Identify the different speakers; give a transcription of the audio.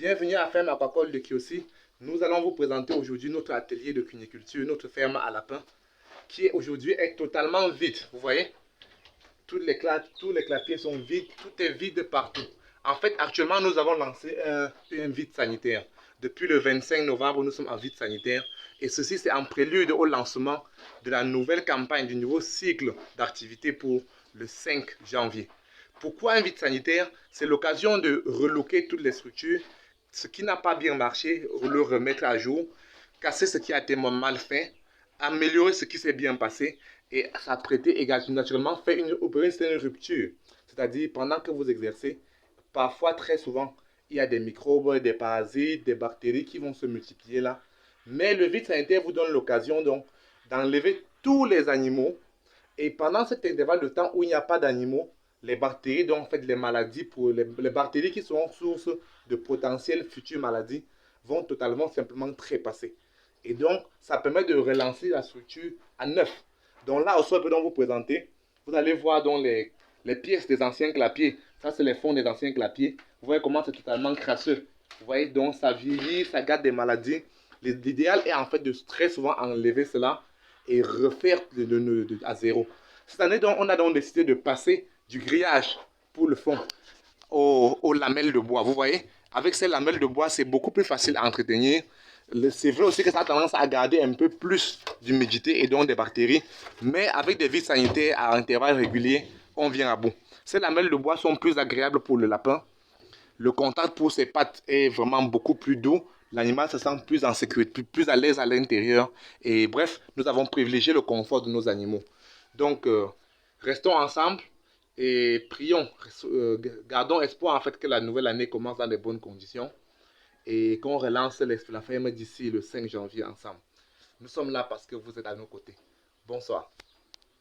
Speaker 1: Bienvenue à la ferme aquacole de Kiossi. Nous allons vous présenter aujourd'hui notre atelier de cuniculture, notre ferme à lapins, qui aujourd'hui est totalement vide. Vous voyez, tous les clapiers sont vides, tout est vide partout. En fait, actuellement, nous avons lancé un vide sanitaire. Depuis le 25 novembre, nous sommes en vide sanitaire. Et ceci, c'est en prélude au lancement de la nouvelle campagne, du nouveau cycle d'activité pour le 5 janvier. Pourquoi un vide sanitaire? C'est l'occasion de relooker toutes les structures, ce qui n'a pas bien marché, le remettre à jour, casser ce qui a été mal fait, améliorer ce qui s'est bien passé et s'apprêter également naturellement faire opérer une rupture. C'est-à-dire pendant que vous exercez, parfois très souvent, il y a des microbes, des parasites, des bactéries qui vont se multiplier là. Mais le vide sanitaire vous donne l'occasion donc d'enlever tous les animaux et pendant cet intervalle de temps où il n'y a pas d'animaux, les bactéries, donc en fait les maladies, les bactéries qui sont source de potentielles futures maladies, vont totalement simplement trépasser. Et donc, ça permet de relancer la structure à neuf. Donc là, au sol, je peux donc vous présenter. Vous allez voir donc les pièces des anciens clapiers. Ça, c'est les fonds des anciens clapiers. Vous voyez comment c'est totalement crasseux. Vous voyez, donc ça vieillit, ça garde des maladies. L'idéal est en fait de très souvent enlever cela et refaire à zéro. Cette année, donc, on a donc décidé de passer du grillage pour le fond aux lamelles de bois. Vous voyez, avec ces lamelles de bois, c'est beaucoup plus facile à entretenir. C'est vrai aussi que ça a tendance à garder un peu plus d'humidité et donc des bactéries. Mais avec des vides sanitaires à intervalles réguliers, on vient à bout. Ces lamelles de bois sont plus agréables pour le lapin. Le contact pour ses pattes est vraiment beaucoup plus doux. L'animal se sent plus en sécurité, plus à l'aise à l'intérieur. Et bref, nous avons privilégié le confort de nos animaux. Donc, restons ensemble et prions. Gardons espoir en fait que la nouvelle année commence dans de bonnes conditions et qu'on relance la ferme d'ici le 5 janvier ensemble. Nous sommes là parce que vous êtes à nos côtés. Bonsoir.